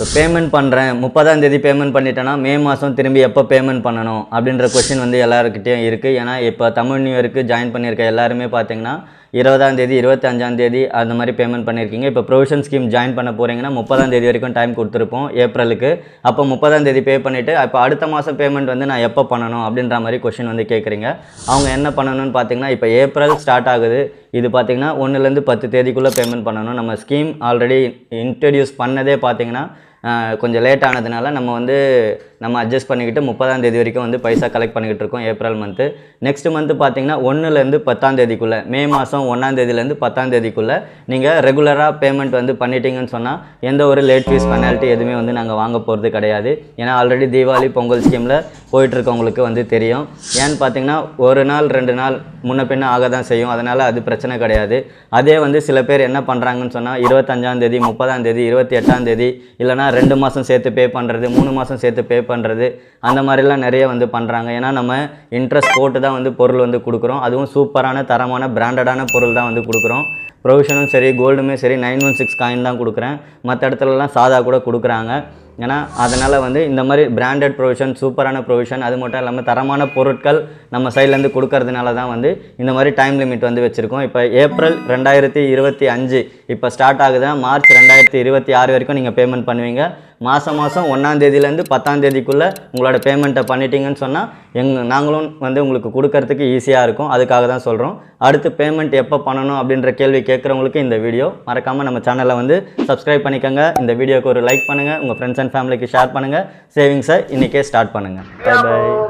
இப்போ பேமெண்ட் பண்ணுறேன் 30ஆம் தேதி பேமெண்ட் பண்ணிட்டேன்னா மே மாதம் திரும்பி எப்போ பேமெண்ட் பண்ணணும் அப்படின்ற கொஸ்டின் வந்து எல்லாருக்கிட்டையும் இருக்குது. ஏன்னா இப்போ தமிழ் நியூ இயருக்கு ஜாயின் பண்ணியிருக்க எல்லாருமே பார்த்தீங்கன்னா 20ஆம் தேதி 25ஆம் தேதி அந்த மாதிரி பேமெண்ட் பண்ணியிருக்கீங்க. இப்போ ப்ரொவிஷன் ஸ்கீம் ஜாயின் பண்ண போகிறீங்கன்னா 30ஆம் தேதி வரைக்கும் டைம் கொடுத்துருப்போம் ஏப்ரலுக்கு. அப்போ 30ஆம் தேதி பே பண்ணிவிட்டு இப்போ அடுத்த மாதம் பேமெண்ட் வந்து நான் எப்போ பண்ணணும் அப்படின்ற மாதிரி கொஸ்டின் வந்து கேட்குறீங்க. அவங்க என்ன பண்ணணும்னு பார்த்தீங்கன்னா இப்போ ஏப்ரல் ஸ்டார்ட் ஆகுது. இது பார்த்திங்கன்னா 1லேருந்து 10 தேதிக்குள்ளே பேமெண்ட் பண்ணணும். நம்ம ஸ்கீம் ஆல்ரெடி இன்ட்ரடியூஸ் பண்ணதே பார்த்திங்கன்னா கொஞ்சம் லேட் ஆனதுனால நம்ம அட்ஜஸ்ட் பண்ணிக்கிட்டு 30ஆம் தேதி வரைக்கும் வந்து பைசா கலெக்ட் பண்ணிக்கிட்டு இருக்கோம் ஏப்ரல் மந்த்து. நெக்ஸ்ட் மந்த்து பார்த்தீங்கன்னா 1லேருந்து 10ஆம் தேதிக்குள்ளே, மே மாதம் 1ஆம் தேதியிலேருந்து 10ஆம் தேதிக்குள்ளே நீங்கள் ரெகுலராக பேமெண்ட் வந்து பண்ணிட்டீங்கன்னு சொன்னால் எந்த ஒரு லேட் ஃபீஸ் பெனால்ட்டி எதுவுமே வந்து நாங்கள் வாங்க போகிறது கிடையாது. ஏன்னா ஆல்ரெடி தீபாவளி பொங்கல் ஸ்கீமில் போயிட்டுருக்கவங்களுக்கு வந்து தெரியும். ஏன்னு பார்த்தீங்கன்னா 1 நாள் 2 நாள் முன்ன பின்ன ஆக தான் செய்யும். அதனால் அது பிரச்சனை கிடையாது. அதே வந்து சில பேர் என்ன பண்ணுறாங்கன்னு சொன்னால் 25ஆம் தேதி 30ஆம் தேதி 28ஆம் தேதி இல்லைனா 2 மாதம் சேர்த்து பே பண்ணுறது, 3 மாதம் சேர்த்து பே பண்ணுறது, அந்த மாதிரிலாம் நிறைய வந்து பண்ணுறாங்க. ஏன்னா நம்ம இன்ட்ரெஸ்ட் போட்டு தான் வந்து பொருள் வந்து கொடுக்குறோம். அதுவும் சூப்பரான தரமான பிராண்டடான பொருள் தான் வந்து கொடுக்குறோம். ப்ரொவிஷனும் சரி கோல்டுமே சரி 916 காயின் தான் கொடுக்குறேன். மற்ற இடத்துலலாம் சாதா கூட கொடுக்குறாங்க. ஏன்னா அதனால் வந்து இந்த மாதிரி பிராண்டட் ப்ரொவிஷன், சூப்பரான ப்ரொவிஷன், அது மட்டும் இல்லாமல் தரமான பொருட்கள் நம்ம சைட்லேருந்து கொடுக்கறதுனால தான் வந்து இந்த மாதிரி டைம் லிமிட் வந்து வச்சுருக்கோம். இப்போ ஏப்ரல் 2025 இப்போ ஸ்டார்ட் ஆகுதுன்னா மார்ச் 2026 வரைக்கும் நீங்கள் பேமெண்ட் பண்ணுவீங்க. மாதம் 1ஆம் தேதியிலேருந்து 10ஆம் தேதிக்குள்ளே உங்களோட பேமெண்ட்டை பண்ணிட்டீங்கன்னு சொன்னால் நாங்களும் வந்து உங்களுக்கு கொடுக்கறதுக்கு ஈஸியாக இருக்கும். அதுக்காக தான் சொல்கிறோம். அடுத்து பேமெண்ட் எப்போ பண்ணணும் அப்படின்ற கேள்வி கேட்குறவங்களுக்கு இந்த வீடியோ மறக்காமல் நம்ம சேனலை வந்து சப்ஸ்கிரைப் பண்ணிக்கோங்க. இந்த வீடியோக்கு ஒரு லைக் பண்ணுங்கள், உங்கள் ஃப்ரெண்ட்ஸ் அண்ட் ஃபேமிலிக்கு ஷேர் பண்ணுங்கள். சேவிங்ஸை இன்றைக்கே ஸ்டார்ட் பண்ணுங்கள். Bye by.